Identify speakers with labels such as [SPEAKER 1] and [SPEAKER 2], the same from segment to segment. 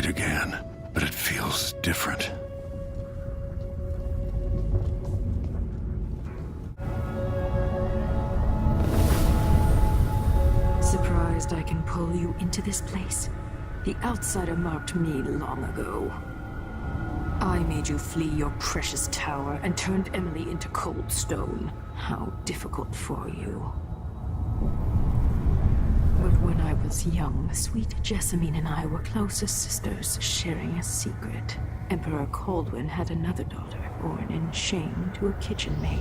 [SPEAKER 1] again, but it feels different.
[SPEAKER 2] Surprised I can pull you into this place? The outsider marked me long ago. I made you flee your precious tower and turned Emily into cold stone. How difficult for you. But when I was young, sweet Jessamine and I were close as sisters, sharing a secret. Emperor Kaldwin had another daughter, born in shame to a kitchen maid.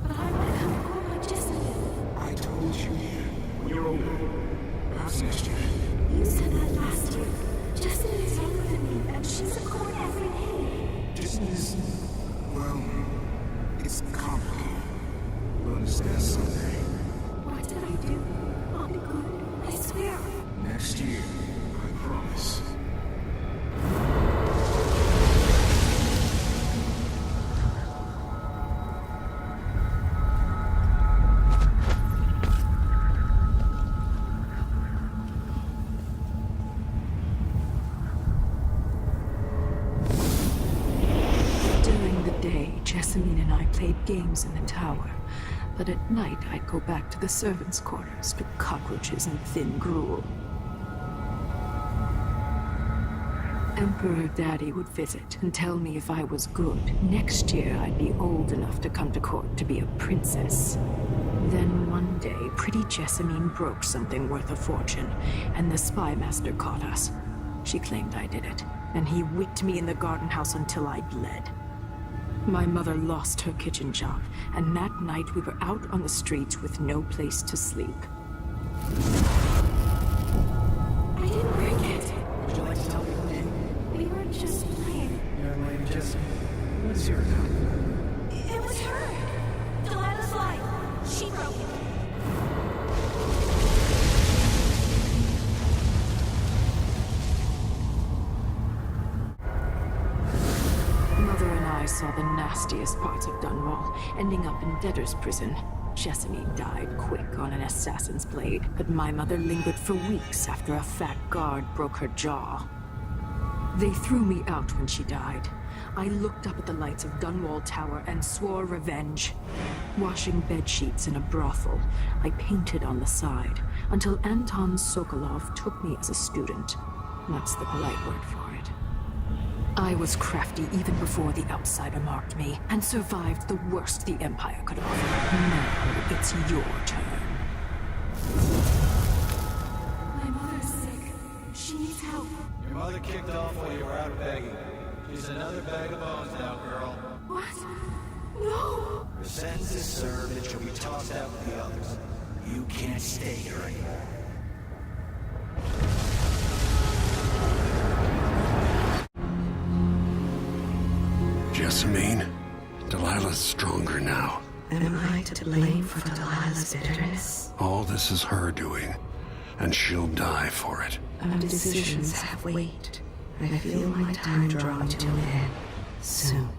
[SPEAKER 2] But I want to come home with Jessamine.
[SPEAKER 3] I told you when you're older. Perhaps next year.
[SPEAKER 2] You said that last year. Jessamine is younger than me, and she's a court every day.
[SPEAKER 3] This is, well, it's complicated. You'll understand someday.
[SPEAKER 2] What did I do? I'll be good. I swear.
[SPEAKER 3] Next year, I promise.
[SPEAKER 2] Jessamine and I played games in the tower, but at night I'd go back to the servants' quarters to cockroaches and thin gruel. Emperor Daddy would visit and tell me if I was good. Next year I'd be old enough to come to court to be a princess. Then one day, pretty Jessamine broke something worth a fortune, and the spy master caught us. She claimed I did it, and he whipped me in the garden house until I bled. My mother lost her kitchen job, and that night we were out on the streets with no place to sleep. I didn't break it.
[SPEAKER 3] Would you like to tell me what did?
[SPEAKER 2] We were just playing.
[SPEAKER 3] Young lady Jessamine, what is your account?
[SPEAKER 2] It was her! Delilah's life. She broke it. I saw the nastiest parts of Dunwall, ending up in debtor's prison. Jessamine died quick on an assassin's blade, but my mother lingered for weeks after a fat guard broke her jaw. They threw me out when she died. I looked up at the lights of Dunwall Tower and swore revenge. Washing bedsheets in a brothel, I painted on the side, until Anton Sokolov took me as a student. That's the polite word for it. I was crafty even before the outsider marked me, and survived the worst the Empire could offer. Now it's your turn. My mother's sick. She needs help.
[SPEAKER 4] Your mother kicked off while you were out begging. She's another bag of bones now, girl.
[SPEAKER 2] What? No!
[SPEAKER 4] Her sentence is served and she'll be tossed out with the others. You can't stay here anymore.
[SPEAKER 1] Jessamine, Delilah's stronger now.
[SPEAKER 5] Am I to blame for Delilah's bitterness?
[SPEAKER 1] All this is her doing, and she'll die for it.
[SPEAKER 5] Our decisions have weight. I feel my time drawing to an end soon.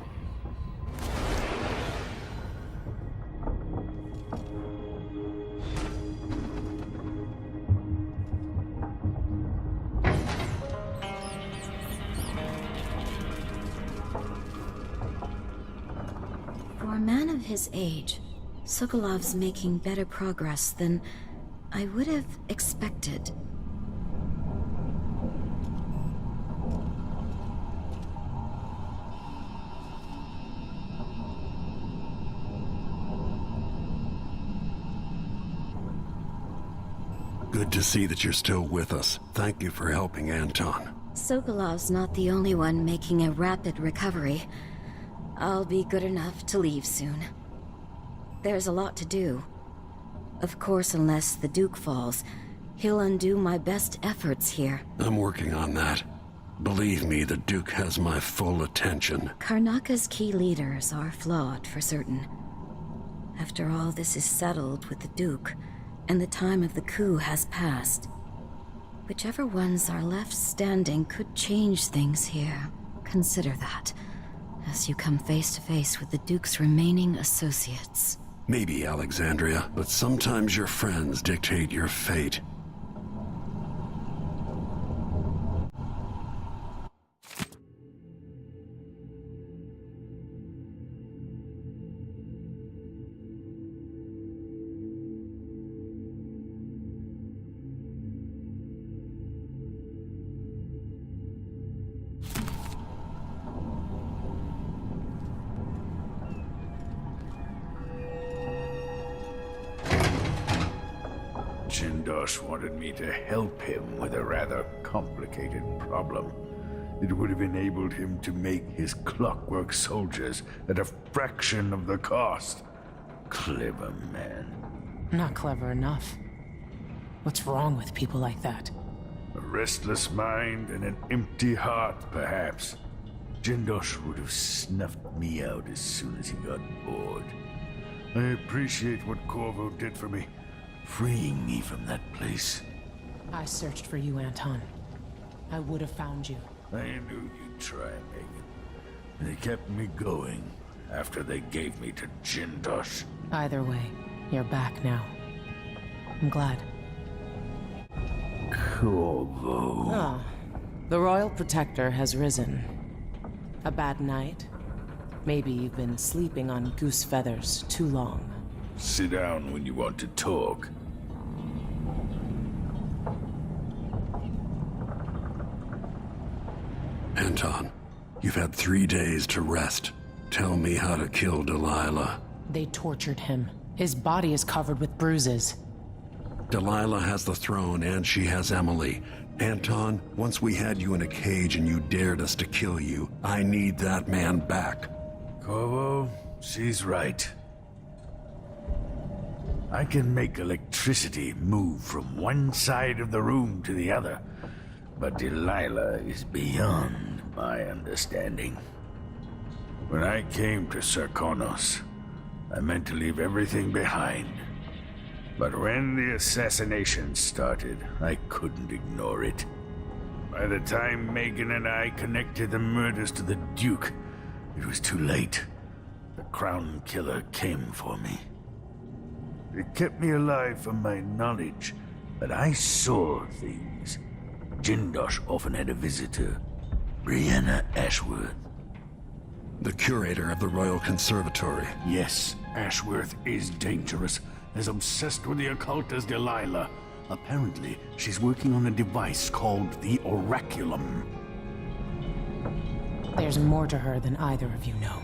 [SPEAKER 6] For a man of his age, Sokolov's making better progress than I would have expected.
[SPEAKER 1] Good to see that you're still with us. Thank you for helping Anton.
[SPEAKER 6] Sokolov's not the only one making a rapid recovery. I'll be good enough to leave soon. There's a lot to do. Of course, unless the Duke falls, he'll undo my best efforts here.
[SPEAKER 1] I'm working on that. Believe me, the Duke has my full attention.
[SPEAKER 6] Karnaka's key leaders are flawed for certain. After all this is settled with the Duke, and the time of the coup has passed, whichever ones are left standing could change things here. Consider that, as you come face to face with the Duke's remaining associates.
[SPEAKER 1] Maybe, Alexandria, but sometimes your friends dictate your fate.
[SPEAKER 7] Jindosh wanted me to help him with a rather complicated problem. It would have enabled him to make his clockwork soldiers at a fraction of the cost. Clever man.
[SPEAKER 8] Not clever enough. What's wrong with people like that?
[SPEAKER 7] A restless mind and an empty heart, perhaps. Jindosh would have snuffed me out as soon as he got bored. I appreciate what Corvo did for me, freeing me from that place.
[SPEAKER 8] I searched for you, Anton. I would have found you.
[SPEAKER 7] I knew you'd try, Megan. They kept me going after they gave me to Jindosh.
[SPEAKER 8] Either way, you're back now. I'm glad.
[SPEAKER 7] Corvo.
[SPEAKER 8] Ah, the Royal Protector has risen. A bad night? Maybe you've been sleeping on goose feathers too long.
[SPEAKER 7] Sit down when you want to talk.
[SPEAKER 1] Anton, you've had 3 days to rest. Tell me how to kill Delilah.
[SPEAKER 8] They tortured him. His body is covered with bruises.
[SPEAKER 1] Delilah has the throne and she has Emily. Anton, once we had you in a cage and you dared us to kill you, I need that man back.
[SPEAKER 7] Corvo, she's right. I can make electricity move from one side of the room to the other, but Delilah is beyond my understanding. When I came to Sarkonos, I meant to leave everything behind. But when the assassination started, I couldn't ignore it. By the time Megan and I connected the murders to the Duke, it was too late. The Crown Killer came for me. It kept me alive from my knowledge, but I saw things. Jindosh often had a visitor, Brianna Ashworth.
[SPEAKER 1] The curator of the Royal Conservatory.
[SPEAKER 3] Yes, Ashworth is dangerous. As obsessed with the occult as Delilah. Apparently, she's working on a device called the Oraculum.
[SPEAKER 8] There's more to her than either of you know.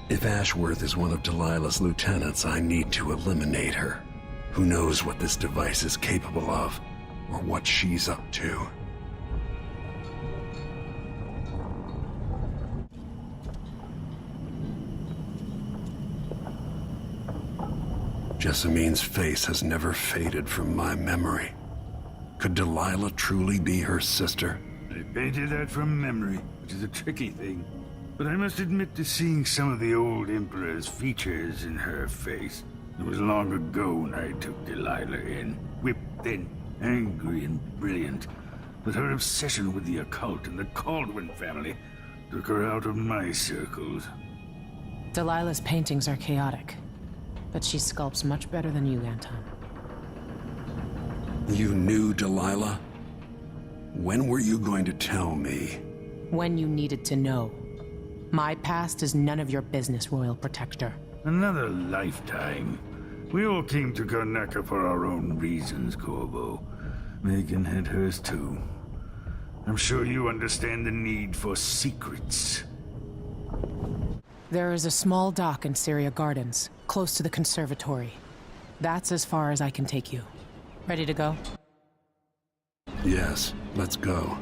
[SPEAKER 1] If Ashworth is one of Delilah's lieutenants, I need to eliminate her. Who knows what this device is capable of, or what she's up to. Jessamine's face has never faded from my memory. Could Delilah truly be her sister?
[SPEAKER 7] I painted that from memory, which is a tricky thing. But I must admit to seeing some of the old Emperor's features in her face. It was long ago when I took Delilah in, whipped thin, angry and brilliant. But her obsession with the occult and the Caldwin family took her out of my circles.
[SPEAKER 8] Delilah's paintings are chaotic, but she sculpts much better than you, Anton.
[SPEAKER 1] You knew Delilah? When were you going to tell me?
[SPEAKER 8] When you needed to know. My past is none of your business, Royal Protector.
[SPEAKER 7] Another lifetime. We all came to Karnaca for our own reasons, Corvo. Megan had hers too. I'm sure you understand the need for secrets.
[SPEAKER 8] There is a small dock in Syria Gardens, close to the conservatory. That's as far as I can take you. Ready to go?
[SPEAKER 1] Yes, let's go.